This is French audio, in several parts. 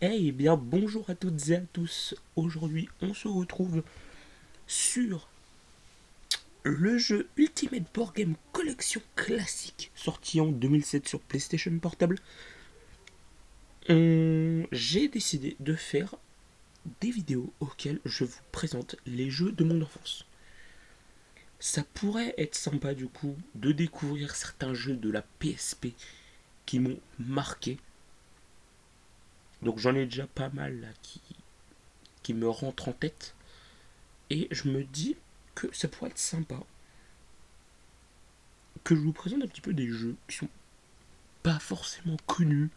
Eh bien, bonjour à toutes et à tous. Aujourd'hui, on se retrouve sur le jeu Ultimate Board Game Collection classique, sorti en 2007 sur PlayStation Portable. J'ai décidé de faire des vidéos auxquelles je vous présente les jeux de mon enfance. Ça pourrait être sympa du coup de découvrir certains jeux de la PSP qui m'ont marqué. Donc j'en ai déjà pas mal là qui me rentrent en tête. Et je me dis que ça pourrait être sympa que je vous présente un petit peu des jeux qui sont pas forcément connus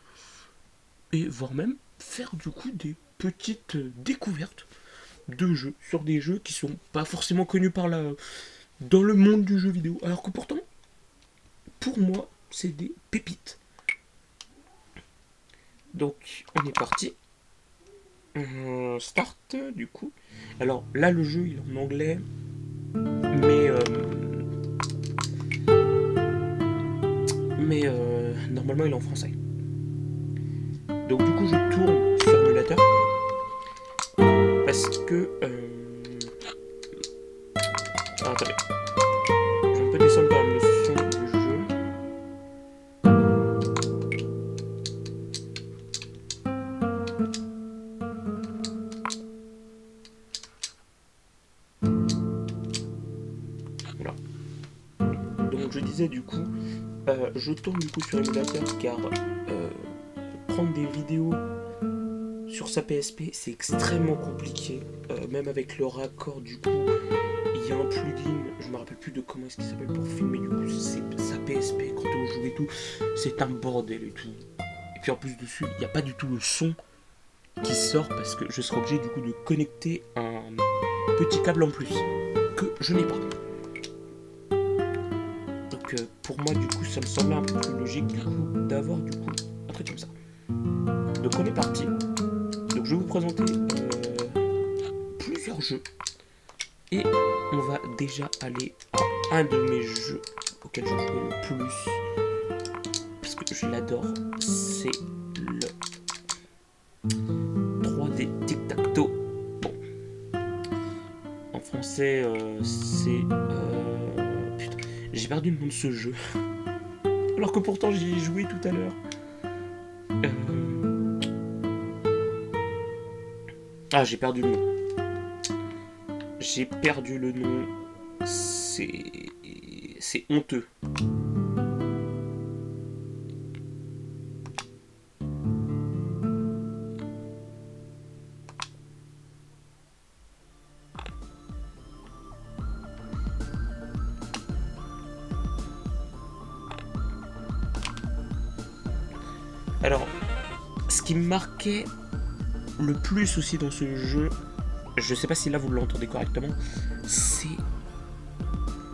et voire même faire du coup des petites découvertes de jeux sur des jeux qui sont pas forcément connus dans le monde du jeu vidéo alors que pourtant pour moi c'est des pépites. Donc on est parti. Start du coup. Alors là le jeu il est en anglais mais normalement il est en français. Donc du coup je tourne sur émulateur parce que attendez, je vais un peu descendre quand même le son du jeu. Voilà. Donc je disais du coup, je tourne du coup sur émulateur car prendre des vidéos sur sa PSP c'est extrêmement compliqué. Même avec le raccord du coup, il y a un plugin, je me rappelle plus de comment est-ce qu'il s'appelle pour filmer du coup c'est sa PSP quand on joue et tout, c'est un bordel et tout. Et puis en plus dessus, il n'y a pas du tout le son qui sort parce que je serai obligé du coup de connecter un petit câble en plus que je n'ai pas. Donc pour moi du coup ça me semblait un peu plus logique du coup d'avoir du coup un truc comme ça. Donc on est parti. Donc je vais vous présenter plusieurs jeux et on va déjà aller à un de mes jeux auxquels je joue le plus parce que je l'adore, c'est le 3D Tic-Tac-Toe. Bon, en français c'est putain, j'ai perdu le nom de ce jeu alors que pourtant j'y ai joué tout à l'heure. J'ai perdu le nom. J'ai perdu le nom. C'est honteux. Alors, ce qui me marquait le plus aussi dans ce jeu, je sais pas si là vous l'entendez correctement, c'est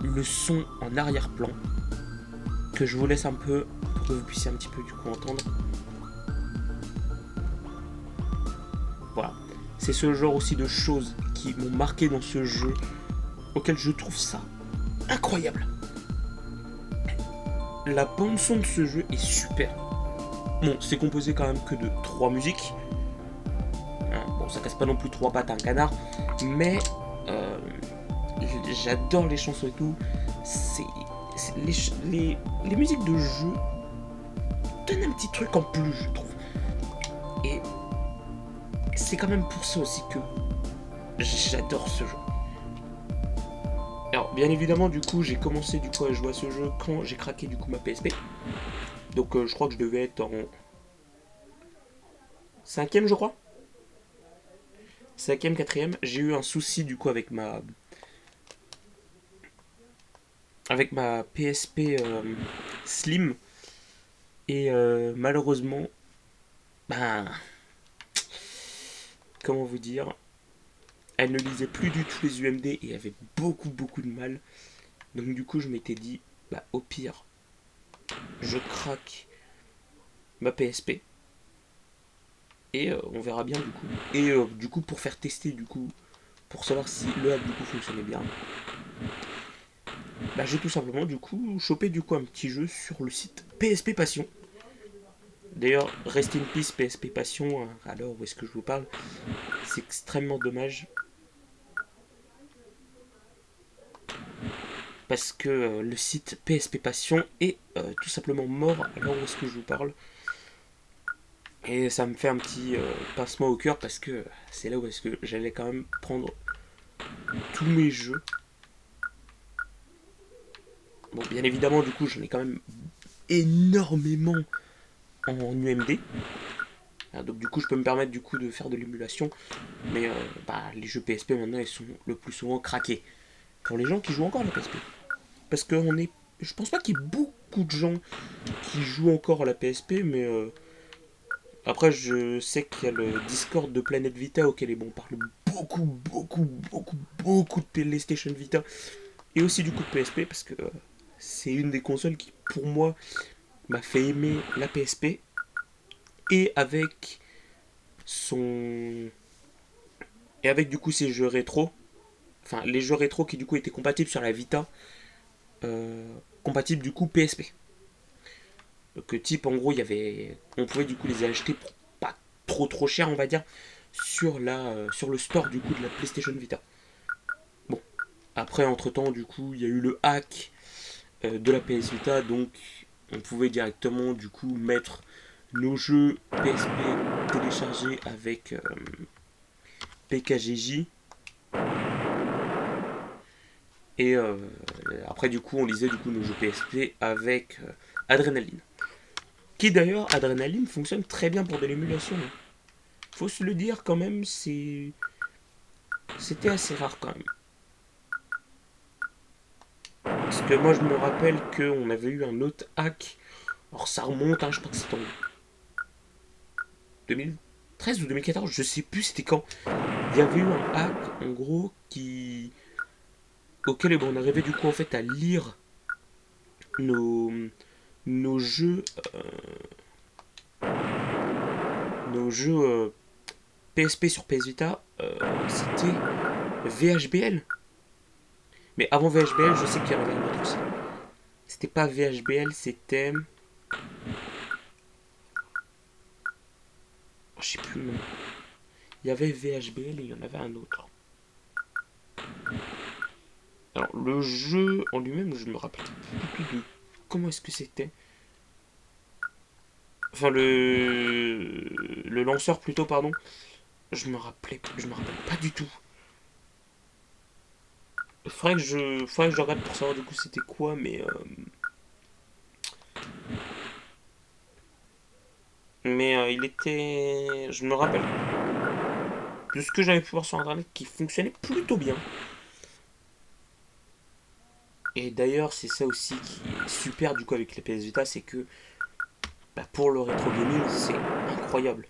le son en arrière-plan que je vous laisse un peu pour que vous puissiez un petit peu du coup entendre. Voilà. C'est ce genre aussi de choses qui m'ont marqué dans ce jeu, auquel je trouve ça incroyable. La bande son de ce jeu est super. Bon, c'est composé quand même que de 3 musiques. Bon, ça casse pas non plus 3 pattes à un canard, mais euh, j'adore les chansons et tout. Les musiques de jeu donnent un petit truc en plus, je trouve. Et c'est quand même pour ça aussi que j'adore ce jeu. Alors, bien évidemment, du coup, j'ai commencé du coup à jouer à ce jeu quand j'ai craqué du coup ma PSP. Donc, je crois que je devais être en 5ème, je crois. 5ème, 4ème. J'ai eu un souci du coup avec ma PSP Slim. Et malheureusement, ben, comment vous dire, elle ne lisait plus du tout les UMD et avait beaucoup de mal. Donc du coup, je m'étais dit, bah au pire, je craque ma PSP et on verra bien du coup. Et du coup, pour faire tester du coup, pour savoir si le hack du coup fonctionnait bien, bah j'ai tout simplement du coup chopé du coup un petit jeu sur le site PSP Passion. D'ailleurs, rest in peace PSP Passion, à l'heure où est-ce que je vous parle. C'est extrêmement dommage. Parce que le site PSP Passion est tout simplement mort à l'heure où est-ce que je vous parle. Et ça me fait un petit pincement au cœur parce que c'est là où est-ce que j'allais quand même prendre tous mes jeux. Bon, bien évidemment, du coup, j'en ai quand même énormément en UMD. Donc du coup, je peux me permettre du coup de faire de l'émulation. Mais les jeux PSP maintenant, ils sont le plus souvent craqués. Pour les gens qui jouent encore à la PSP. Parce que je pense pas qu'il y ait beaucoup de gens qui jouent encore à la PSP, mais après, je sais qu'il y a le Discord de Planet Vita auquel on parle beaucoup de PlayStation Vita et aussi du coup de PSP parce que c'est une des consoles qui, pour moi, m'a fait aimer la PSP et avec son. Et avec du coup ses jeux rétro, enfin les jeux rétro qui du coup étaient compatibles sur la Vita, compatibles du coup PSP. Que type en gros il y avait. On pouvait du coup les acheter pour pas trop cher on va dire sur le store du coup de la PlayStation Vita. Bon, après entre temps du coup il y a eu le hack de la PS Vita donc on pouvait directement du coup mettre nos jeux PSP téléchargés avec PKGJ et après du coup on lisait du coup nos jeux PSP avec Adrenaline. Qui d'ailleurs Adrenaline fonctionne très bien pour de l'émulation. Faut se le dire quand même, c'était assez rare quand même. Parce que moi je me rappelle qu'on avait eu un autre hack. Alors ça remonte, hein, je crois que c'était en 2013 ou 2014, je sais plus c'était quand. Il y avait eu un hack en gros qui auquel on arrivait du coup en fait à lire nos, nos jeux nos jeux PSP sur PS Vita, c'était VHBL. Mais avant VHBL, je sais qu'il y en avait un autre aussi. C'était pas VHBL, c'était. Je sais plus le nom. Il y avait VHBL et il y en avait un autre. Alors, le jeu en lui-même, je me rappelle plus de comment est-ce que c'était. Enfin, le lanceur plutôt, pardon. Je me rappelle pas du tout. Faudrait que je regarde pour savoir du coup c'était quoi, mais il était, je me rappelle de ce que j'avais pu voir sur internet qui fonctionnait plutôt bien. Et d'ailleurs, c'est ça aussi qui est super du coup avec les PS Vita, c'est que pour le rétro gaming, c'est incroyable.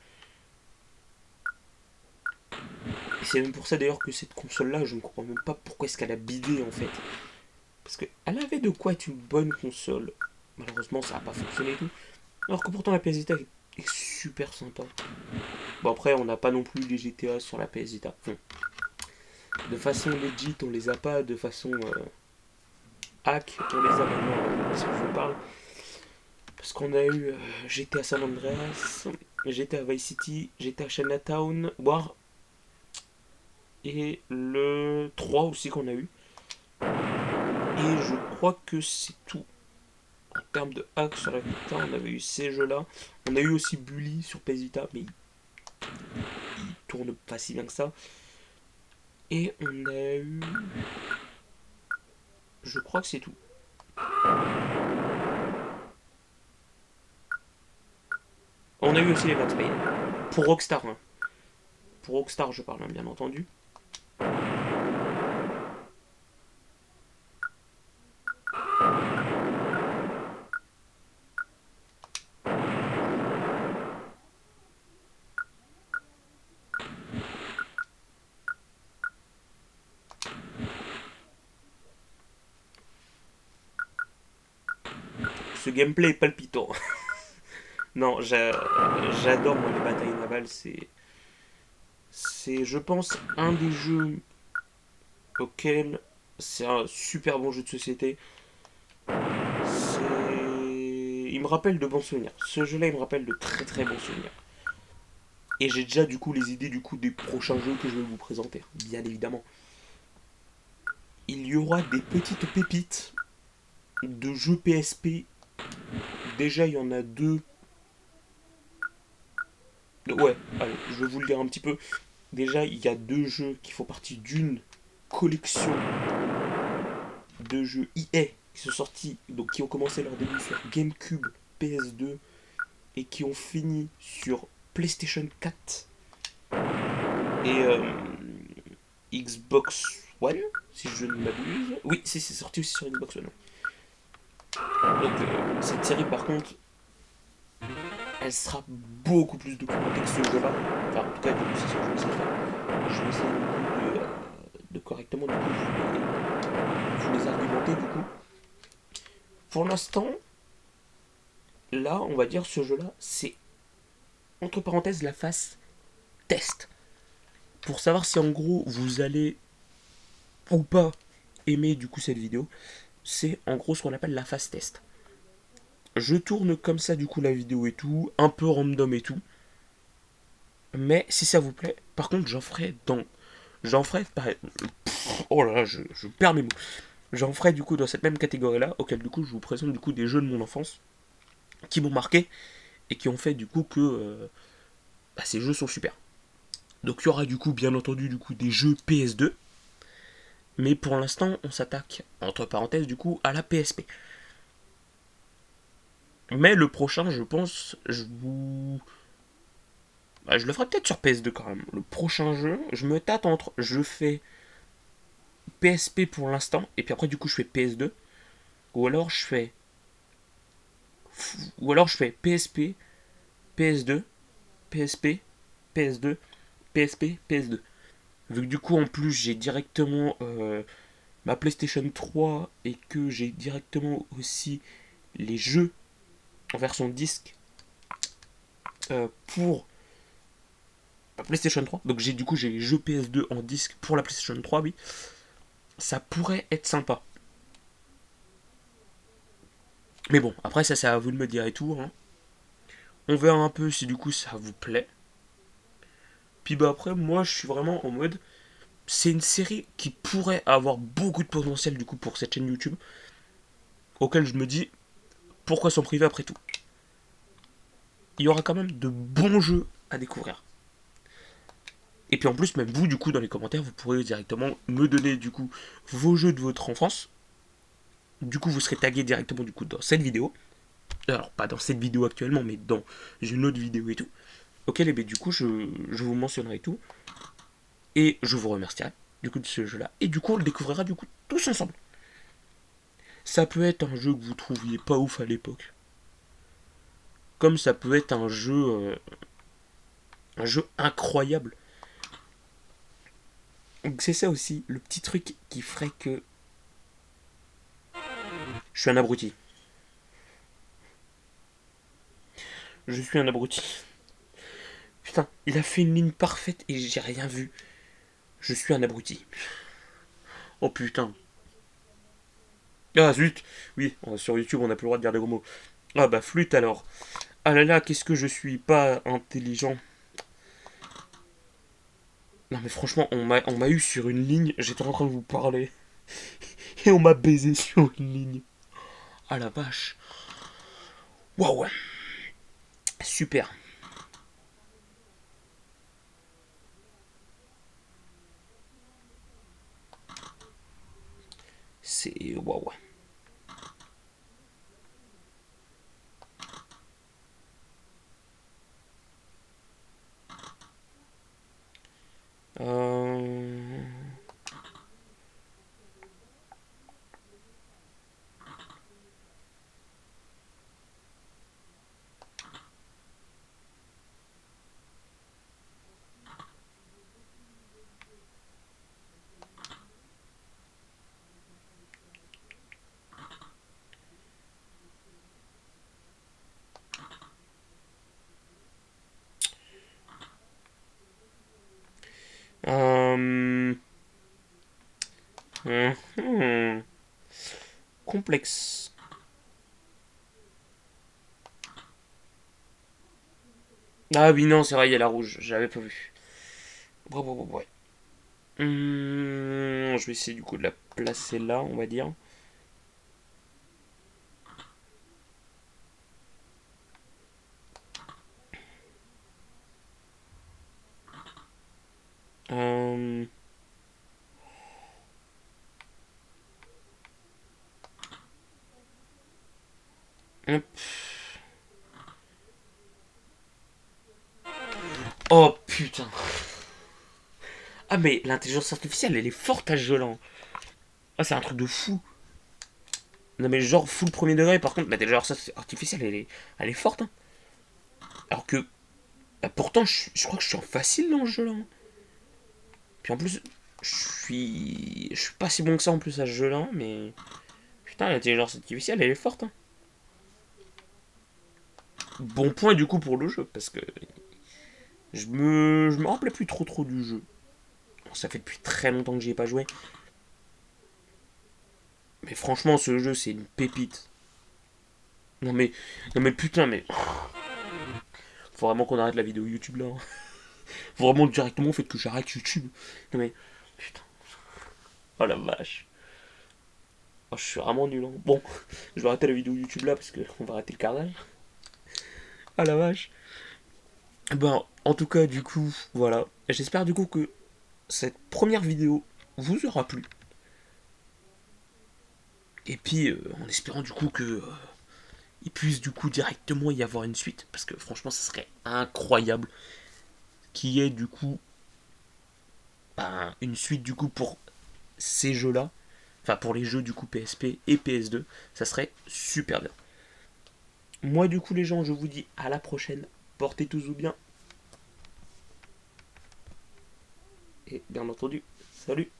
Et c'est même pour ça d'ailleurs que cette console-là, je ne comprends même pas pourquoi est-ce qu'elle a bidé en fait. Parce qu'elle avait de quoi être une bonne console. Malheureusement, ça n'a pas fonctionné et tout. Alors que pourtant la PS Vita est super sympa. Bon après, on n'a pas non plus les GTA sur la PS Vita. Enfin, de façon legit, on les a pas. De façon hack, on les a maintenant. Si je vous parle. Parce qu'on a eu GTA San Andreas, GTA Vice City, GTA Chinatown, War et le 3 aussi qu'on a eu. Et je crois que c'est tout. En termes de hack sur la Vita, on avait eu ces jeux-là. On a eu aussi Bully sur PS Vita, mais il tourne pas si bien que ça. Et on a eu. Je crois que c'est tout. On a eu aussi les Max Payne. Pour Rockstar, hein. Pour Rockstar, je parle, hein, bien entendu. Ce gameplay est palpitant. Non, j'adore moi les batailles navales. C'est, je pense, un des jeux auquel c'est un super bon jeu de société. il me rappelle de bons souvenirs. Ce jeu-là, il me rappelle de très très bons souvenirs. Et j'ai déjà du coup les idées du coup des prochains jeux que je vais vous présenter, bien évidemment. Il y aura des petites pépites de jeux PSP. Déjà, il y en a deux. Ouais, allez, je vais vous le dire un petit peu. Déjà, il y a deux jeux qui font partie d'une collection de jeux EA qui sont sortis, donc qui ont commencé leur début sur GameCube, PS2 et qui ont fini sur PlayStation 4 et Xbox One, si je ne m'abuse. Oui, c'est sorti aussi sur Xbox One. Donc cette série par contre, elle sera beaucoup plus documentée que ce jeu-là. Enfin, en tout cas, du coup, c'est ce que je vais essayer de faire. Je vais essayer du coup de correctement du coup vous les argumenter du coup. Pour l'instant, là, on va dire ce jeu-là, c'est entre parenthèses la phase test. Pour savoir si en gros vous allez ou pas aimer du coup cette vidéo, c'est en gros ce qu'on appelle la phase test. Je tourne comme ça du coup la vidéo et tout, un peu random et tout. Mais si ça vous plaît, par contre j'en ferai dans. J'en ferai. Oh là là, je perds mes mots. J'en ferai du coup dans cette même catégorie là, auquel du coup je vous présente du coup des jeux de mon enfance qui m'ont marqué et qui ont fait du coup que bah, ces jeux sont super. Donc il y aura du coup bien entendu du coup des jeux PS2. Mais pour l'instant on s'attaque entre parenthèses du coup à la PSP. Mais le prochain je pense bah, je le ferai peut-être sur PS2 quand même. Le prochain jeu, je me tâte entre je fais PSP pour l'instant et puis après du coup je fais PS2 ou alors je fais PSP, PS2, PSP, PS2, PSP, PS2. Vu que du coup en plus j'ai directement ma PlayStation 3 et que j'ai directement aussi les jeux en version disque pour la PlayStation 3. Donc j'ai les jeux PS2 en disque pour la PlayStation 3, oui. Ça pourrait être sympa. Mais bon, après ça c'est à vous de me dire et tout. Hein. On verra un peu si du coup ça vous plaît. Puis bah après moi je suis vraiment en mode c'est une série qui pourrait avoir beaucoup de potentiel du coup pour cette chaîne YouTube auquel je me dis pourquoi s'en priver après tout. Il y aura quand même de bons jeux à découvrir. Et puis en plus, même vous, du coup, dans les commentaires, vous pourrez directement me donner, du coup, vos jeux de votre enfance. Du coup, vous serez tagué directement, du coup, dans cette vidéo. Alors, pas dans cette vidéo actuellement, mais dans une autre vidéo et tout. Auquel, et bien, du coup, je vous mentionnerai tout. Et je vous remercierai, du coup, de ce jeu-là. Et du coup, on le découvrira, du coup, tous ensemble. Ça peut être un jeu que vous trouviez pas ouf à l'époque. Comme ça peut être un jeu incroyable. Donc c'est ça aussi, le petit truc qui ferait que je suis un abruti. Je suis un abruti. Putain, il a fait une ligne parfaite et j'ai rien vu. Je suis un abruti. Oh putain. Ah zut. Oui, sur YouTube on n'a plus le droit de dire des gros mots. Ah bah flûte alors. Ah là là, qu'est-ce que je suis pas intelligent. Non mais franchement, on m'a eu sur une ligne, j'étais en train de vous parler. Et on m'a baisé sur une ligne. Ah la vache. Waouh. Super. C'est waouh. Euh... Euh... Complexe. Ah oui, non, c'est vrai, il y a la rouge. J'avais pas vu. Bravo, bravo, ouais. Je vais essayer du coup de la placer là, on va dire. Euh, hop. Oh putain. Ah mais l'intelligence artificielle, elle est forte à ce jeu-là. Ah, c'est un truc de fou. Non mais genre full premier degré, par contre, l'intelligence artificielle, elle est forte. Hein. Alors que, bah, pourtant, je crois que je suis en facile dans ce jeu-là. Hein. Puis en plus, je suis pas si bon que ça en plus à ce jeu-là, mais putain, l'intelligence artificielle, elle est forte. Hein. Bon point du coup pour le jeu, parce que je me rappelais plus trop du jeu. Bon, ça fait depuis très longtemps que j'y ai pas joué. Mais franchement, ce jeu, c'est une pépite. Non mais, non mais putain, mais faut vraiment qu'on arrête la vidéo YouTube là. Hein. Faut vraiment directement, fait que j'arrête YouTube. Non mais, putain, oh la vache. Oh, je suis vraiment nul. Hein. Bon, je vais arrêter la vidéo YouTube là parce qu'on va arrêter le carnage. Ah la vache. Ben, en tout cas, du coup, voilà. J'espère du coup que cette première vidéo vous aura plu. Et puis, en espérant du coup que il puisse du coup directement y avoir une suite, parce que franchement, ça serait incroyable qu'il y ait du coup ben, une suite du coup pour ces jeux-là, enfin pour les jeux du coup PSP et PS2, ça serait super bien. Moi du coup les gens, je vous dis à la prochaine, portez tous bien, et bien entendu, salut.